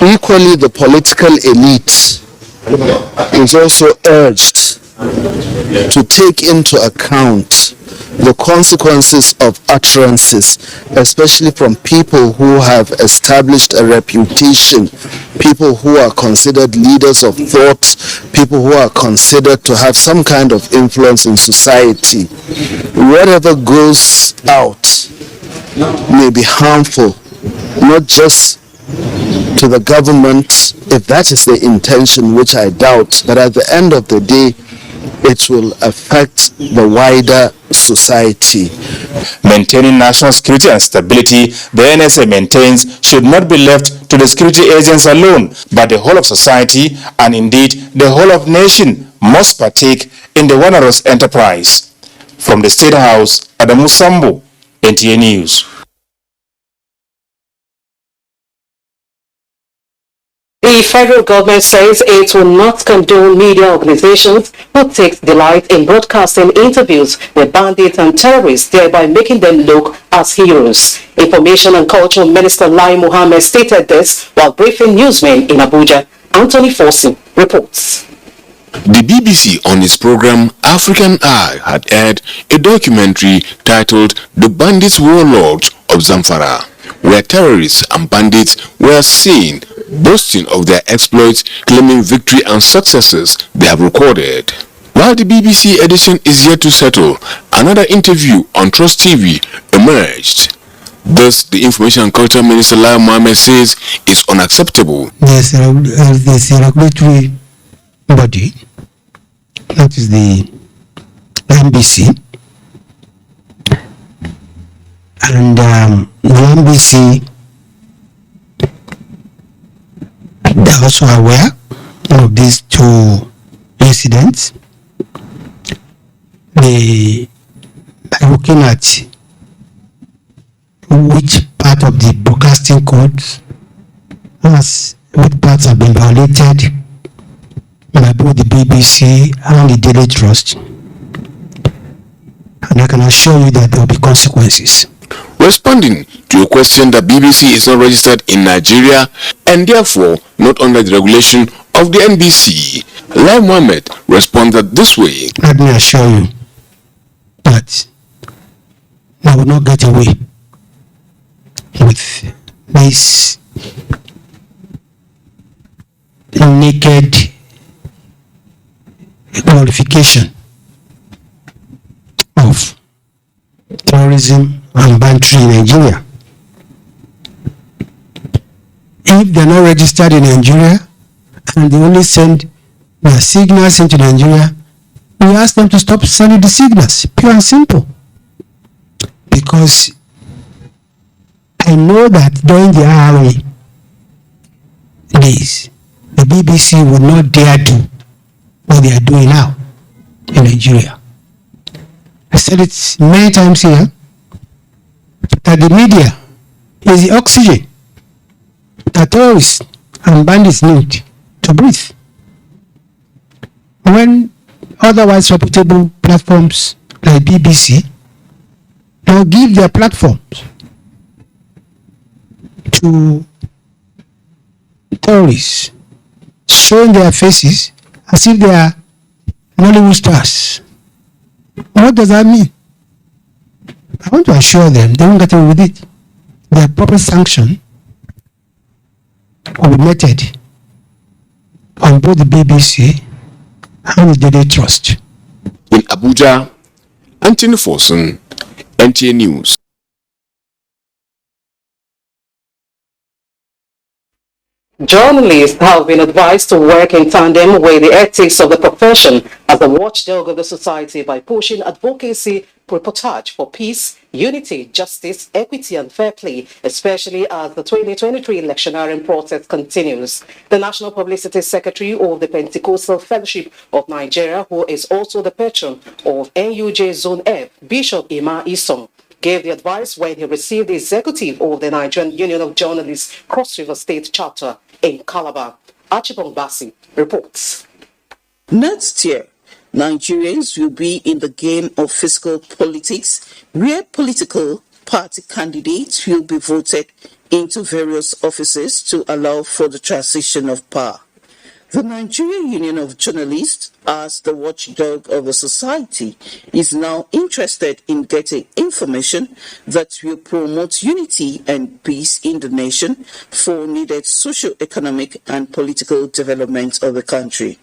Equally, the political elite is also urged to take into account the consequences of utterances, especially from people who have established a reputation, people who are considered leaders of thought, people who are considered to have some kind of influence in society. Whatever goes out may be harmful, not just to the government, if that is the intention, which I doubt, but at the end of the day, it will affect the wider society. Maintaining national security and stability, the NSA maintains, should not be left to the security agents alone, but the whole of society and indeed the whole of nation must partake in the onerous enterprise. From the State House, Adamu Sambo, NTA News. The federal government says it will not condone media organizations who take delight in broadcasting interviews with bandits and terrorists, thereby making them look as heroes. Information and Culture Minister Lai Mohammed stated this while briefing newsmen in Abuja. Anthony Forson reports. The BBC on its program African Eye had aired a documentary titled The Bandits Warlords of Zamfara, where terrorists and bandits were seen boasting of their exploits, claiming victory and successes they have recorded. While the BBC edition is yet to settle, another interview on Trust TV emerged. Thus, the Information and Culture Minister Lai Mohammed says is unacceptable. There's a regulatory body, that is the NBC, and the NBC, they're also aware of these two incidents. They are looking at which part of the broadcasting codes, what parts have been violated by both the BBC and the Daily Trust. And I can assure you that there will be consequences. Responding to a question that BBC is not registered in Nigeria and therefore not under the regulation of the NBC, Lai Mohammed responded this way. Let me assure you that I will not get away with this naked glorification of terrorism and banditry in Nigeria. If they're not registered in Nigeria and they only send their signals into Nigeria, we ask them to stop sending the signals, pure and simple. Because I know that during the IRA days, the BBC would not dare do what they are doing now in Nigeria. I said it many times here, that the media is the oxygen that terrorists and bandits need to breathe. When otherwise reputable platforms like BBC now give their platforms to terrorists, showing their faces as if they are Hollywood stars, what does that mean? I want to assure them they won't get away with it. Their proper sanction will be meted on both the BBC and the Daily Trust. In Abuja, Anthony Forson, NTA News. Journalists have been advised to work in tandem with the ethics of the profession as the watchdog of the society by pushing advocacy reportage for peace, unity, justice, equity and fair play, especially as the 2023 electioneering process continues. The National Publicity Secretary of the Pentecostal Fellowship of Nigeria, who is also the patron of NUJ Zone F, Bishop Ima Isong, gave the advice when he received the executive of the Nigerian Union of Journalists Cross River State Chapter in Calabar. Archibald Bassi reports. Next year, Nigerians will be in the game of fiscal politics, where political party candidates will be voted into various offices to allow for the transition of power. The Nigerian Union of Journalists, as the watchdog of the society, is now interested in getting information that will promote unity and peace in the nation for needed socio-economic and political development of the country.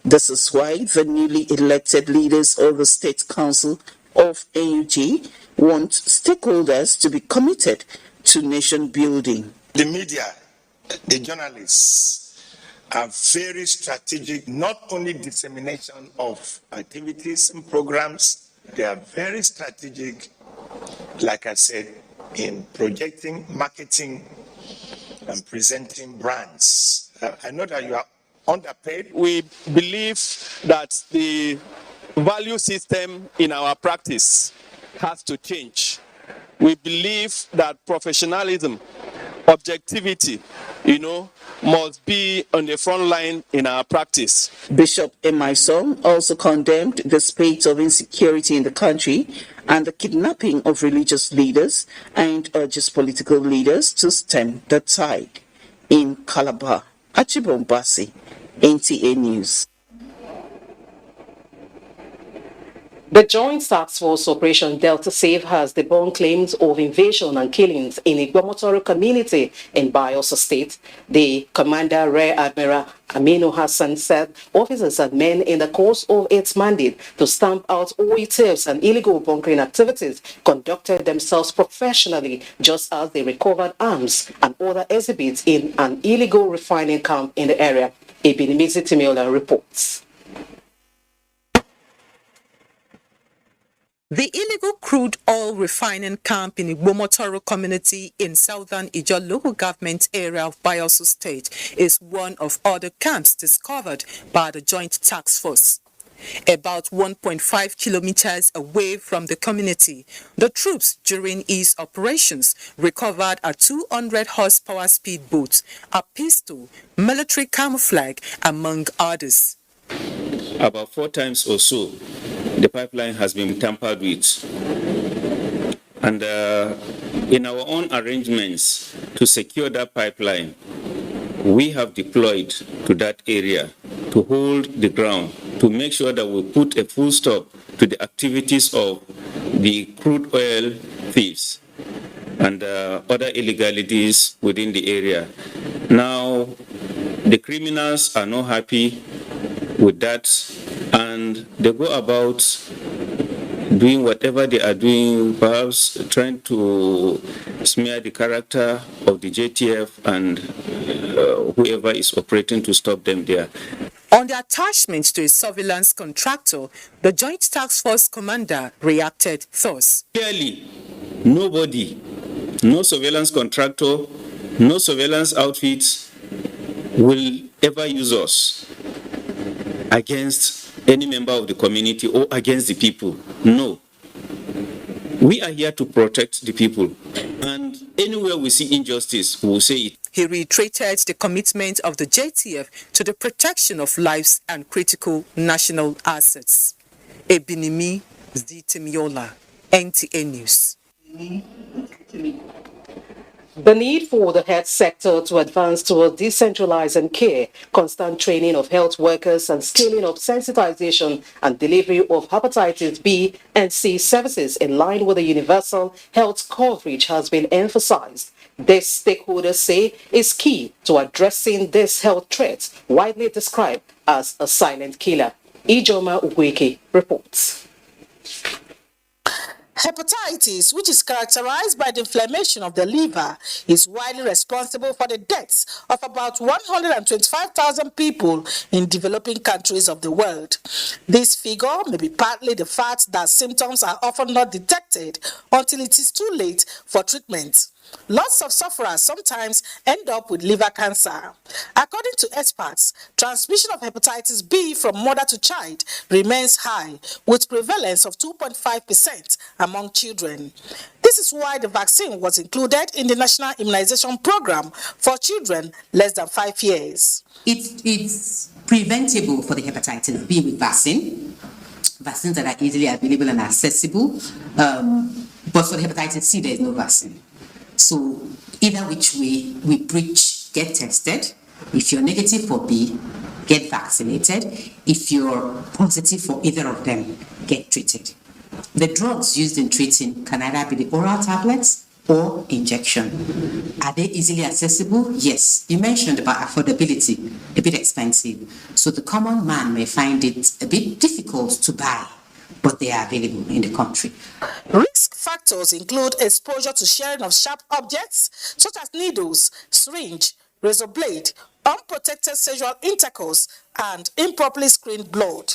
This is why the newly elected leaders of the State Council of NUJ want stakeholders to be committed to nation building. The media, the journalists, are very strategic, not only dissemination of activities and programs, they are very strategic, like I said, in projecting, marketing, and presenting brands. I know that you are underpaid. We believe that the value system in our practice has to change. We believe that professionalism, objectivity, must be on the front line in our practice. Bishop Emerson also condemned the spate of insecurity in the country and the kidnapping of religious leaders and urges political leaders to stem the tide. In Calabar, Achibombasi, NTA News. The Joint Task Force Operation Delta Safe has debunked claims of invasion and killings in a Gbomotoro community in Bayelsa State. The commander, Rear Admiral Aminu Hassan, said officers and men in the course of its mandate to stamp out all thefts and illegal bunkering activities conducted themselves professionally, just as they recovered arms and other exhibits in an illegal refining camp in the area. Ebinimizi Timiola reports. The illegal crude oil refining camp in Gbomotoro community in southern Ijo local government area of Bayelsa State is one of other camps discovered by the Joint Task Force. About 1.5 kilometers away from the community, the troops during its operations recovered a 200 horsepower speedboat, a pistol, military camouflage, among others. About 4 times or so, the pipeline has been tampered with. And in our own arrangements to secure that pipeline, we have deployed to that area to hold the ground, to make sure that we put a full stop to the activities of the crude oil thieves and other illegalities within the area. Now, the criminals are not happy with that, and they go about doing whatever they are doing, perhaps trying to smear the character of the JTF and whoever is operating to stop them there. On the attachment to a surveillance contractor, the Joint Task Force commander reacted thus. Clearly, nobody, no surveillance contractor, no surveillance outfits will ever use us against any member of the community or against the people. No. We are here to protect the people. And anywhere we see injustice, we will say it. He reiterated the commitment of the JTF to the protection of lives and critical national assets. Ebinimi Zitemiola, NTA News. The need for the health sector to advance towards decentralized and care, constant training of health workers and scaling of sensitization and delivery of hepatitis B and C services in line with the universal health coverage has been emphasized. This, stakeholders say, is key to addressing this health threat, widely described as a silent killer. Ijoma Ugweke reports. Hepatitis, which is characterized by the inflammation of the liver, is widely responsible for the deaths of about 125,000 people in developing countries of the world. This figure may be partly the fact that symptoms are often not detected until it is too late for treatment. Lots of sufferers sometimes end up with liver cancer. According to experts, transmission of hepatitis B from mother to child remains high, with prevalence of 2.5% among children. This is why the vaccine was included in the National Immunization Program for children less than 5 years. It's preventable for the hepatitis B with vaccines that are easily available and accessible. But for the hepatitis C, there is no vaccine. So either which way, we preach, get tested. If you're negative for B, get vaccinated. If you're positive for either of them, get treated. The drugs used in treating can either be the oral tablets or injection. Are they easily accessible? Yes. You mentioned about affordability, a bit expensive. So the common man may find it a bit difficult to buy, but they are available in the country. Risk factors include exposure to sharing of sharp objects such as needles, syringe, razor blade, unprotected sexual intercourse, and improperly screened blood.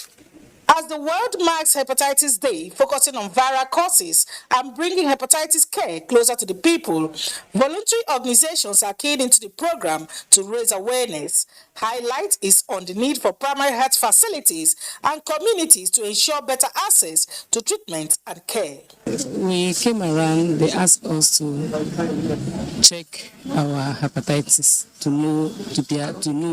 As the world marks Hepatitis Day, focusing on viral causes and bringing hepatitis care closer to the people, voluntary organizations are keyed into the program to raise awareness. Highlight is on the need for primary health facilities and communities to ensure better access to treatment and care. We came around, they asked us to check our hepatitis to know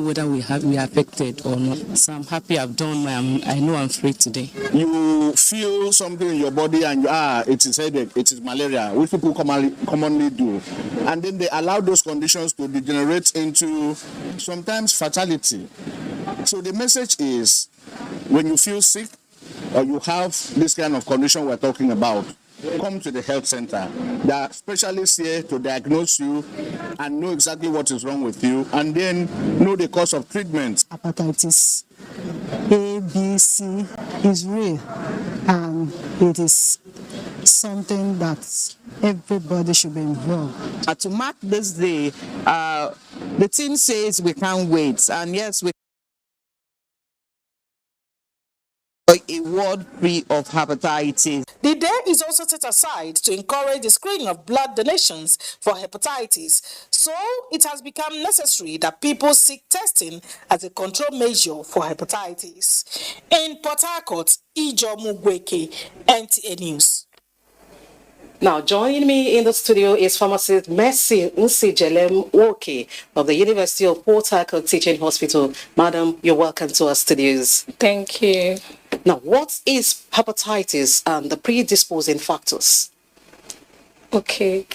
whether we are affected or not. So I'm happy I've done I know I'm free today. You feel something in your body and it is headache, it is malaria, which people commonly do. And then they allow those conditions to degenerate into sometimes fatality. So the message is, when you feel sick or you have this kind of condition we're talking about, come to the health center. There are specialists here to diagnose you and know exactly what is wrong with you, and then know the course of treatment. Hepatitis A, B, C is real, and it is something that everybody should be involved. To mark this day, the team says we can't wait, and yes, we a world free of hepatitis. The day is also set aside to encourage the screening of blood donations for hepatitis. So it has become necessary that people seek testing as a control measure for hepatitis. In Port Harcourt, Ijo Mugweke, NTA News. Now, joining me in the studio is pharmacist Mercy Nsijelem Woke of the University of Port Harcourt Teaching Hospital. Madam, you're welcome to our studios. Thank you. Now, what is hepatitis and the predisposing factors? Okay.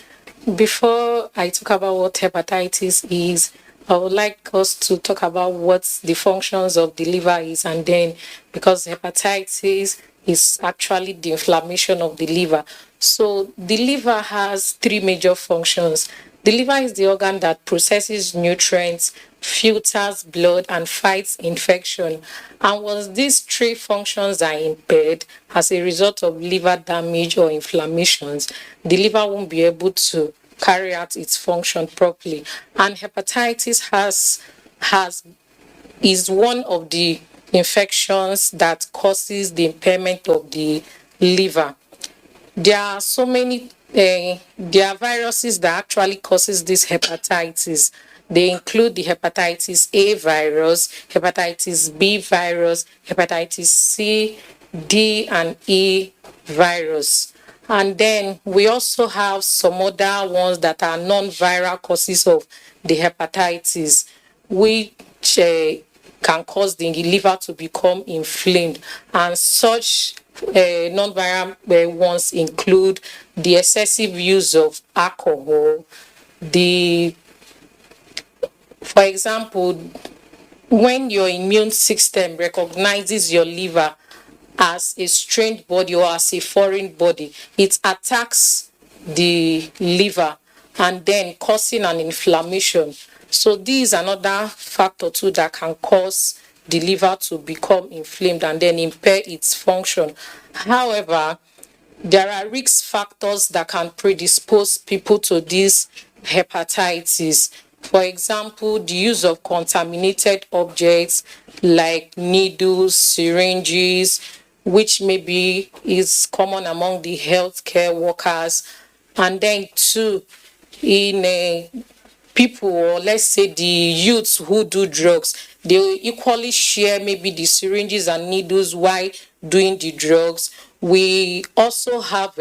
Before I talk about what hepatitis is, I would like us to talk about what the functions of the liver is, and then because hepatitis is actually the inflammation of the liver. So the liver has three major functions. The liver is the organ that processes nutrients, filters blood, and fights infection. And once these three functions are impaired as a result of liver damage or inflammations, the liver won't be able to carry out its function properly. And hepatitis is one of the infections that causes the impairment of the liver. There are so many there are viruses that actually causes this hepatitis. They include the hepatitis A virus, hepatitis B virus, hepatitis C, D, and E virus. And then we also have some other ones that are non-viral causes of the hepatitis, which can cause the liver to become inflamed. And such non-viral ones include the excessive use of alcohol, for example, when your immune system recognizes your liver as a strange body or as a foreign body, it attacks the liver and then causing an inflammation. So these are another factor too that can cause the liver to become inflamed and then impair its function. However, there are risk factors that can predispose people to this hepatitis. For example, the use of contaminated objects like needles, syringes, which maybe is common among the healthcare workers. And then too, in people, or let's say the youths who do drugs, they equally share maybe the syringes and needles while doing the drugs. We also have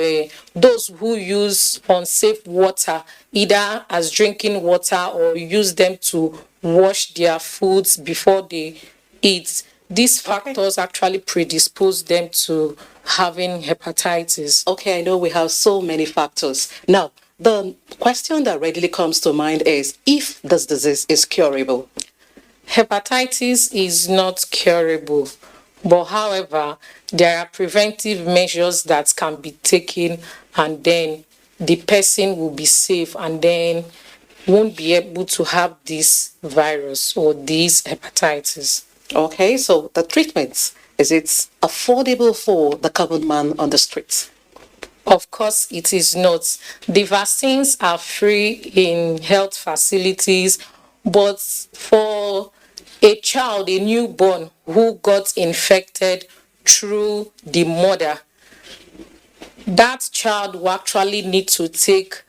those who use unsafe water, either as drinking water or use them to wash their foods before they eat. these factors actually predispose them to having hepatitis. Okay, I know we have so many factors. Now, the question that readily comes to mind is if this disease is curable. Hepatitis is not curable, but however, there are preventive measures that can be taken, and then the person will be safe and then won't be able to have this virus or this hepatitis. Okay, so the treatments, is it affordable for the common man on the streets? Of course, it is not. The vaccines are free in health facilities, but for a child, a newborn who got infected through the mother, that child will actually need to take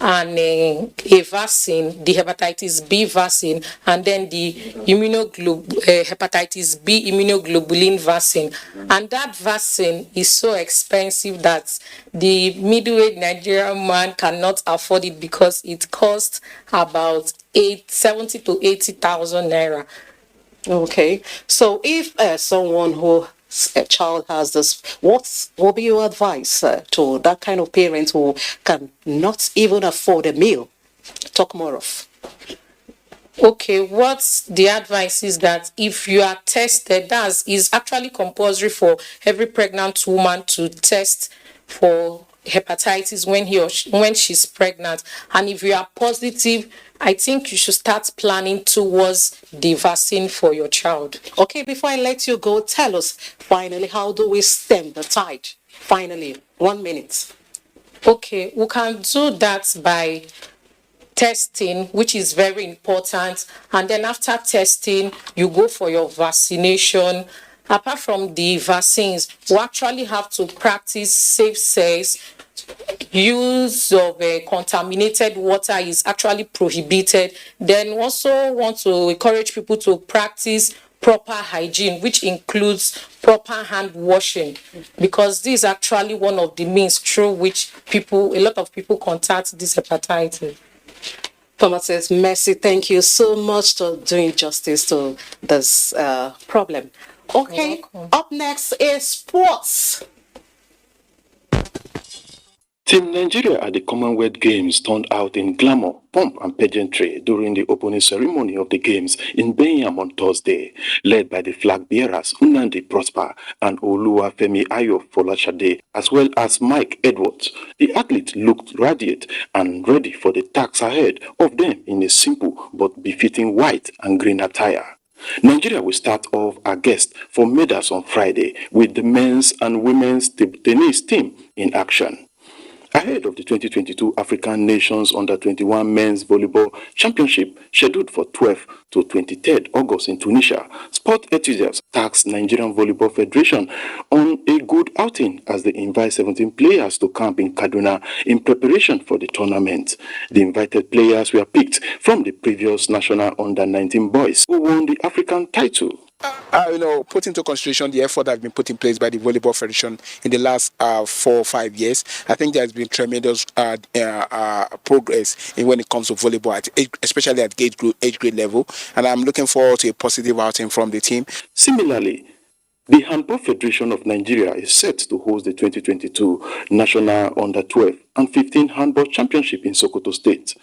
a vaccine, the hepatitis B vaccine, and then the hepatitis B immunoglobulin vaccine. And that vaccine is so expensive that the middle-aged Nigerian man cannot afford it because it costs about 70 to 80,000 naira. Okay, so if someone who a child has this, what will be your advice to that kind of parent who can not even afford a meal? Talk more of. Okay, what's the advice is that if you are tested, that is actually compulsory for every pregnant woman to test for hepatitis when she's pregnant, and if you are positive, I think you should start planning towards the vaccine for your child. Okay, before I let you go, tell us finally, how do we stem the tide? Finally, 1 minute. Okay, we can do that by testing, which is very important, and then after testing you go for your vaccination. Apart from the vaccines, we actually have to practice safe sex. Use of contaminated water is actually prohibited. Then also want to encourage people to practice proper hygiene, which includes proper hand washing, because this is actually one of the means through which a lot of people contact this hepatitis. Thomas Mercy, thank you so much for doing justice to this problem. Okay, up next is sports. Team Nigeria at the Commonwealth Games turned out in glamour, pomp and pageantry during the opening ceremony of the Games in Birmingham on Thursday, led by the flag bearers Nnamdi Prosper and Oluwafemi Ayo Folashade, as well as Mike Edwards. The athletes looked radiant and ready for the task ahead of them in a simple but befitting white and green attire. Nigeria will start off our guest for medals on Friday with the men's and women's tennis team in action. Ahead of the 2022 African Nations Under-21 Men's Volleyball Championship scheduled for 12th to 23rd August in Tunisia, sport enthusiasts tasked Nigerian Volleyball Federation on a good outing as they invite 17 players to camp in Kaduna in preparation for the tournament. The invited players were picked from the previous national Under-19 boys who won the African title. Put into consideration the effort that has been put in place by the Volleyball Federation in the last 4 or 5 years, I think there has been tremendous progress when it comes to volleyball, especially at age grade level, and I'm looking forward to a positive outing from the team. Similarly, the Handball Federation of Nigeria is set to host the 2022 National Under-12 and 15 Handball Championship in Sokoto State.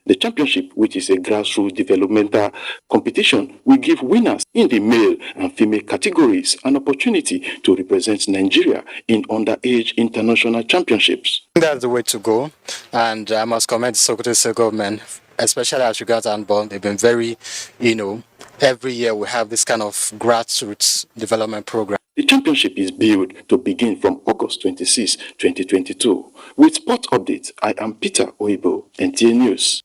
The championship, which is a grassroots developmental competition, will give winners in the male and female categories an opportunity to represent Nigeria in underage international championships. That's the way to go, and I must commend the Sokoto State government, especially as regards handball. They've been very, every year we have this kind of grassroots development program. The championship is billed to begin from August 26, 2022. With sport updates, I am Peter Oibo, NTA News.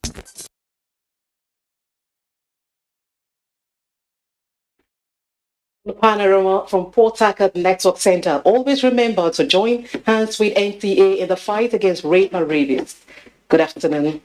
Panaroma from Port Harcourt Network Center. Always remember to join hands with NTA in the fight against rape and rabies. Good afternoon.